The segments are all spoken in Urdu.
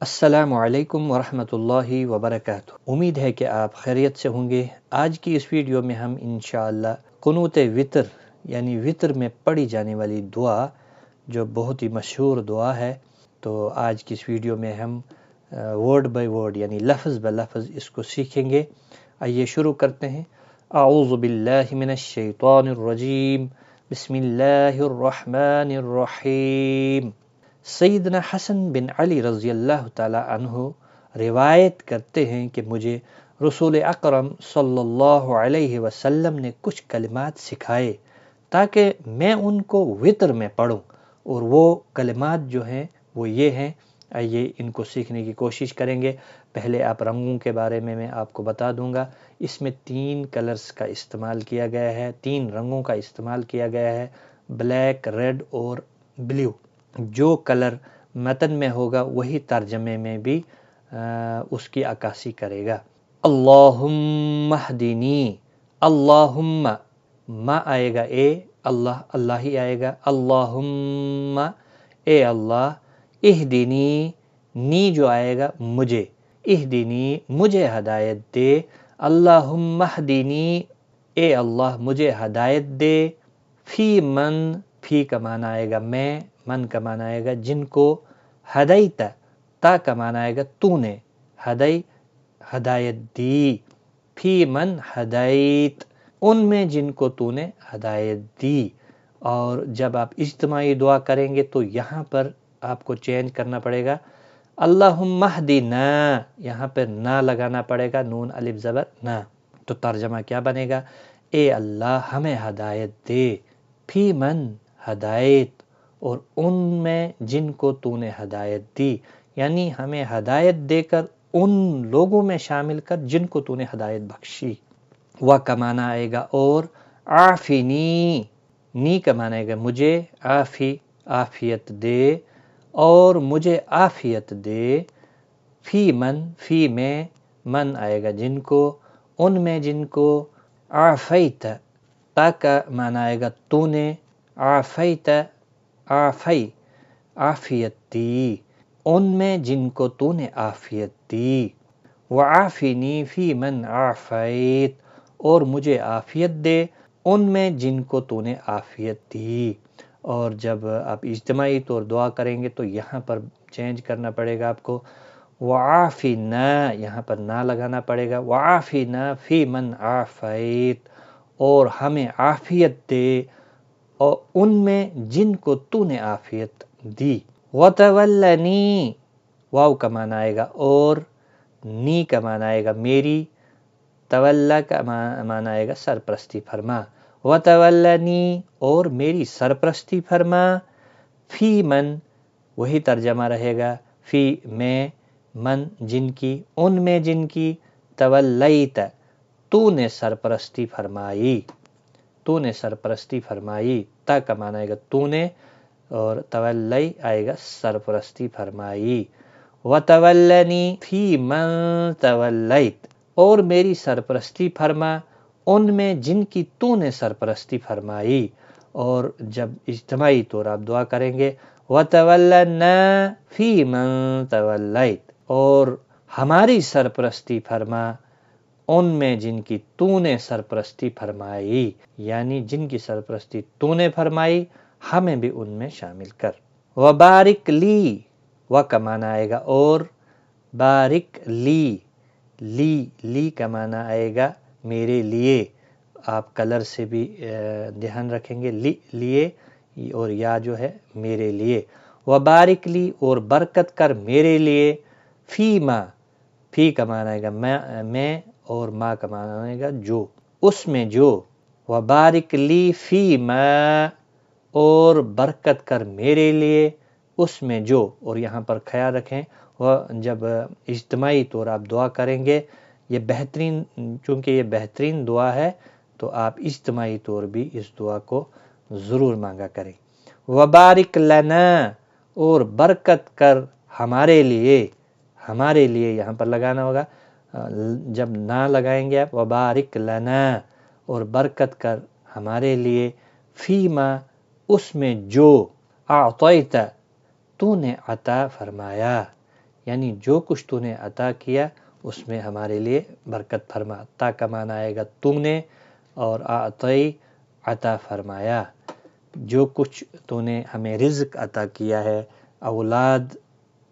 السلام علیکم ورحمۃ اللہ وبرکاتہ۔ امید ہے کہ آپ خیریت سے ہوں گے۔ آج کی اس ویڈیو میں ہم انشاءاللہ قنوت وتر یعنی وتر میں پڑھی جانے والی دعا جو بہت ہی مشہور دعا ہے، تو آج کی اس ویڈیو میں ہم ورڈ بائی ورڈ یعنی لفظ بہ لفظ اس کو سیکھیں گے۔ آئیے شروع کرتے ہیں۔ اعوذ باللہ من الشیطان الرجیم، بسم اللہ الرحمن الرحیم۔ سیدنا حسن بن علی رضی اللہ تعالی عنہ روایت کرتے ہیں کہ مجھے رسول اکرم صلی اللہ علیہ وسلم نے کچھ کلمات سکھائے تاکہ میں ان کو وتر میں پڑھوں، اور وہ کلمات جو ہیں وہ یہ ہیں۔ آئیے ان کو سیکھنے کی کوشش کریں گے۔ پہلے آپ رنگوں کے بارے میں آپ کو بتا دوں گا۔ اس میں 3 کلرز کا استعمال کیا گیا ہے، 3 رنگوں کا استعمال کیا گیا ہے، بلیک، ریڈ اور بلیو۔ جو کلر متن میں ہوگا وہی ترجمے میں بھی اس کی عکاسی کرے گا۔ اللہم اہدنی، اللہم ما آئے گا اے اللہ، اللہ ہی آئے گا۔ اللہم اے اللہ، اہدنی نی جو آئے گا مجھے، اہدنی مجھے ہدایت دے۔ اللہم اہدنی اے اللہ مجھے ہدایت دے۔ فی من، فی کا معنی آئے گا میں، من کا معنی آئے گا جن کو، ہدیت تا کا معنی آئے گا تو نے، ہدایت دی۔ فی من ہدیت، ان میں جن کو تو نے ہدایت دی۔ اور جب آپ اجتماعی دعا کریں گے تو یہاں پر آپ کو چینج کرنا پڑے گا۔ اللہم اہدنا، یہاں پر نا لگانا پڑے گا، نون الف زبر نا۔ تو ترجمہ کیا بنے گا؟ اے اللہ ہمیں ہدایت دے، فی من ہدایت، اور ان میں جن کو تو نے ہدایت دی، یعنی ہمیں ہدایت دے کر ان لوگوں میں شامل کر جن کو تو نے ہدایت بخشی۔ و کا معنی آئے گا اور، عافنی نی کا معنی آئے گا مجھے، عافی عافیت دے، اور مجھے عافیت دے۔ فی من، فی میں، من آئے گا جن کو، ان میں جن کو، عافیت تا کا معنی آئے گا تو نے، عافیت عافی عافیت دی، ان میں جن کو تو نے عافیت دی۔ وعافنی فی من عافیت، اور مجھے عافیت دے ان میں جن کو تو نے عافیت دی۔ اور جب آپ اجتماعی طور دعا کریں گے تو یہاں پر چینج کرنا پڑے گا آپ کو، وعافنا یہاں پر نا لگانا پڑے گا، وعافنا فی من عافیت، اور ہمیں عافیت دے اور ان میں جن کو تو نے عافیت دی۔ وتولنی، واو کا معنی آئے گا اور، نی کا معنی آئے گا میری، تولا کا معنی آئے گا سرپرستی فرما۔ وتولنی، اور میری سرپرستی فرما۔ فی من، وہی ترجمہ رہے گا، فی میں، من جن کی، ان میں جن کی، تولیت تو نے سرپرستی فرمائی، تو نے سرپرستی فرمائی، تا کا معنی آئے گا تو نے، اور تولی آئے گا سرپرستی فرمائی۔ وتولنی فی من تولیت، اور میری سرپرستی فرما ان میں جن کی تو نے سرپرستی فرمائی۔ اور جب اجتماعی طور آپ دعا کریں گے، وتولنا فی من تولیت، اور ہماری سرپرستی فرما ان میں جن کی تو نے سرپرستی فرمائی، یعنی جن کی سرپرستی تو نے فرمائی ہمیں بھی ان میں شامل کر۔ وبارک لی، و کا معنی آئے گا اور، بارک لی، لی کا معنی آئے گا میرے لیے۔ آپ کلر سے بھی دھیان رکھیں گے، لیے، اور یا جو ہے میرے لیے۔ وبارک لی، اور برکت کر میرے لیے، فی ما، فی کا معنی آئے گا میں، اور ما کا معنی آئے گا جو، اس میں جو۔ وبارک لی فی ما، اور برکت کر میرے لیے اس میں جو، اور یہاں پر خیال رکھیں جب اجتماعی طور آپ دعا کریں گے، یہ بہترین، چونکہ یہ بہترین دعا ہے تو آپ اجتماعی طور بھی اس دعا کو ضرور مانگا کریں۔ وبارک لنا، اور برکت کر ہمارے لیے، ہمارے لیے یہاں پر لگانا ہوگا، جب نہ لگائیں گے آپ، وبارک لنا، اور برکت کر ہمارے لیے، فیما اس میں جو، اعطیت تو نے عطا فرمایا، یعنی جو کچھ تو نے عطا کیا اس میں ہمارے لیے برکت فرما۔ تا کا معنی آئے گا تو نے، اور اعطی عطا فرمایا۔ جو کچھ تو نے ہمیں رزق عطا کیا ہے، اولاد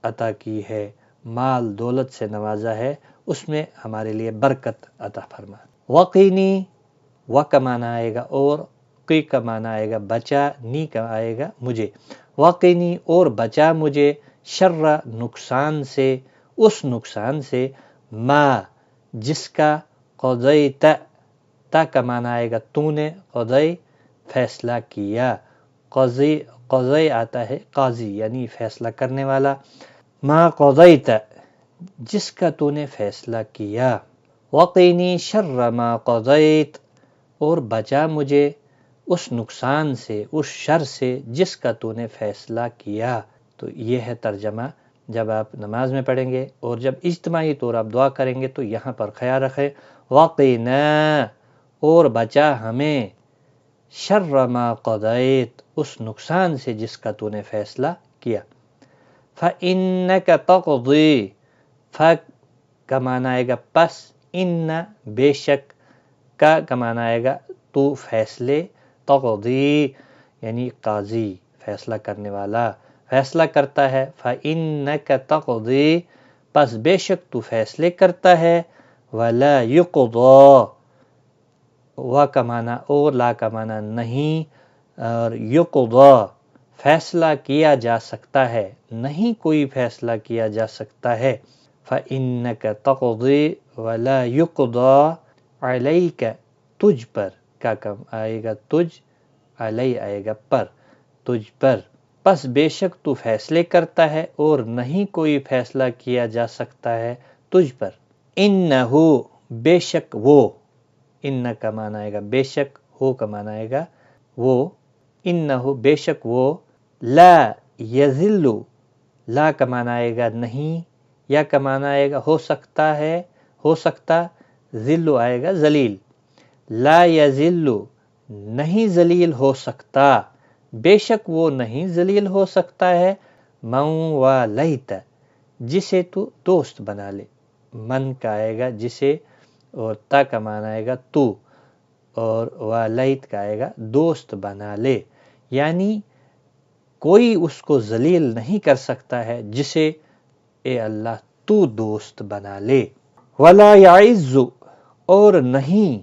عطا کی ہے، مال دولت سے نوازا ہے، اس میں ہمارے لیے برکت عطا فرما۔ وقینی، و کا معنی آئے گا اور، قی کا معنی آئے گا بچا، نی کا آئے گا مجھے۔ وقینی اور بچا مجھے، شر نقصان سے، اس نقصان سے، ما جس کا، قضیت، تا کا معنی آئے گا تو نے، قضی فیصلہ کیا، قضی آتا ہے قاضی یعنی فیصلہ کرنے والا، ما قضیت جس کا تو نے فیصلہ کیا۔ وقینی شر ما قضیت اور بچا مجھے اس نقصان سے، اس شر سے جس کا تو نے فیصلہ کیا۔ تو یہ ہے ترجمہ جب آپ نماز میں پڑھیں گے، اور جب اجتماعی طور آپ دعا کریں گے تو یہاں پر خیال رکھیں وقینا اور بچا ہمیں، شر ما قضیت اس نقصان سے جس کا تو نے فیصلہ کیا۔ فَإِنَّكَ تَقْضِي، کا معنی آئے گا پس، ان بے شک، کا معنی آئے گا تو فیصلے، تقضی یعنی قاضی فیصلہ کرنے والا، فیصلہ کرتا ہے۔ فَإِنَّكَ تَقْضِي پس بے شک تو فیصلے کرتا ہے، وَلَا يُقْضَى و کا معنی اور، لا کا معنی نہیں، اور يُقْضَى فیصلہ کیا جا سکتا ہے، نہیں کوئی فیصلہ کیا جا سکتا ہے۔ فَإِنَّكَ تَقْضِي وَلَا يُقْضَى عَلَيْكَ تجھ پر، کا آئے گا تجھ، علی آئے گا پر، تجھ پر، پس بے شک تو فیصلے کرتا ہے اور نہیں کوئی فیصلہ کیا جا سکتا ہے تجھ پر۔ انہو بے شک وہ، ان کا معنی آئے گا بے شک، ہو کا معنی آئے گا وہ، انہو بے شک وہ، لا یذل، لا کا معنی آئے گا نہیں، یا کا معنی آئے گا ہو سکتا ہے، ہو سکتا، ذل آئے گا ذلیل، لا یذل نہیں ذلیل ہو سکتا، بے شک وہ نہیں ذلیل ہو سکتا ہے، من والیت جسے تو دوست بنا لے، من کا آئے گا جسے، اور تا کا معنی آئے گا تو، اور والیت کا آئے گا دوست بنا لے، یعنی کوئی اس کو ذلیل نہیں کر سکتا ہے جسے اے اللہ تو دوست بنا لے۔ ولا یعز اور نہیں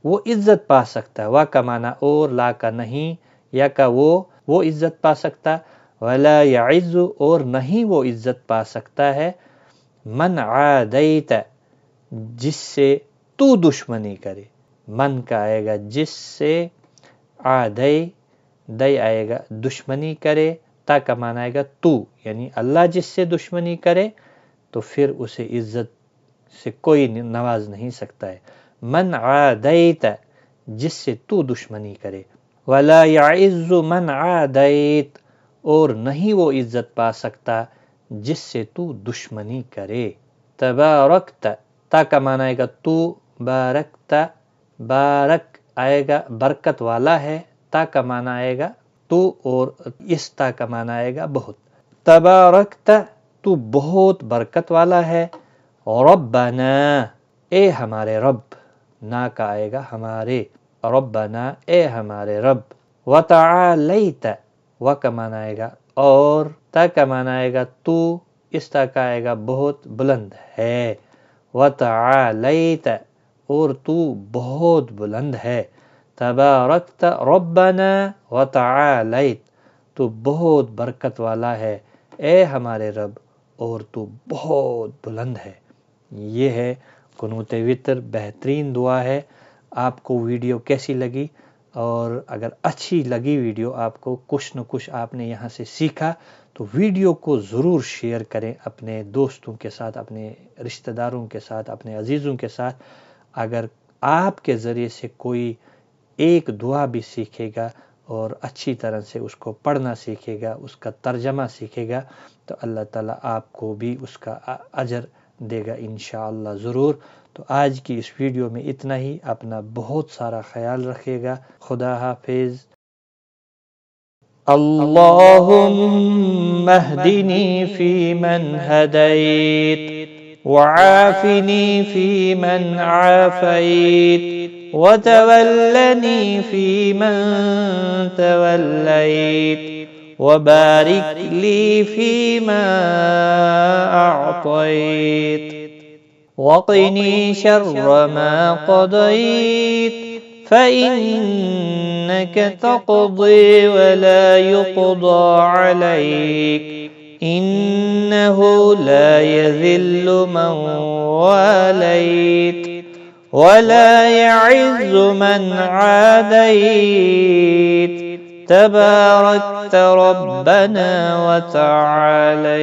وہ عزت پا سکتا، وا کا معنی اور، لا کا نہیں، یا کا وہ عزت پا سکتا، ولا یعز اور نہیں وہ عزت پا سکتا ہے، من عادیت جس سے تو دشمنی کرے، من کا آئے گا جس سے، عادی دئی آئے گا دشمنی کرے، تا کا معنی آئے گا تو، یعنی اللہ جس سے دشمنی کرے تو پھر اسے عزت سے کوئی نواز نہیں سکتا ہے، من عادیت جس سے تو دشمنی کرے، ولا یعز من عادیت اور نہیں وہ عزت پا سکتا جس سے تو دشمنی کرے۔ تبارکت تا کا معنی آئے گا تو، بارکت بارک آئے گا برکت والا ہے، تا کا معنی آئے گا تو، اور اس تا کا معنی آئے گا بہت، تبارکت تو بہت برکت والا ہے، ربنا اے ہمارے رب، نا کا آئے گا ہمارے، ربنا اے ہمارے رب، وتعالیت و کا معنی آئے گا اور، تا کا معنی آئے گا تو، اس تا کا آئے گا بہت بلند ہے، وتعالیت اور تو بہت بلند ہے، تبارکت ربنا وتعالیت تو بہت برکت والا ہے اے ہمارے رب، اور تو بہت بلند ہے۔ یہ ہے قنوت وتر، بہترین دعا ہے۔ آپ کو ویڈیو کیسی لگی؟ اور اگر اچھی لگی ویڈیو، آپ کو کچھ نہ کچھ آپ نے یہاں سے سیکھا، تو ویڈیو کو ضرور شیئر کریں اپنے دوستوں کے ساتھ، اپنے رشتہ داروں کے ساتھ، اپنے عزیزوں کے ساتھ۔ اگر آپ کے ذریعے سے کوئی ایک دعا بھی سیکھے گا اور اچھی طرح سے اس کو پڑھنا سیکھے گا، اس کا ترجمہ سیکھے گا، تو اللہ تعالیٰ آپ کو بھی اس کا اجر دے گا انشاءاللہ ضرور۔ تو آج کی اس ویڈیو میں اتنا ہی، اپنا بہت سارا خیال رکھیے گا، خدا حافظ۔ اللهم اهدني فيمن هديت، وعافني فيمن عافيت، وتولني فيمن توليت، وبارك لي فيما أعطيت، وقني شر ما قضيت، فإنك تقضي ولا يقضى عليك، إنه لا يذل من واليت ولا يعز من عاديت، تباركت ربنا وتعاليت.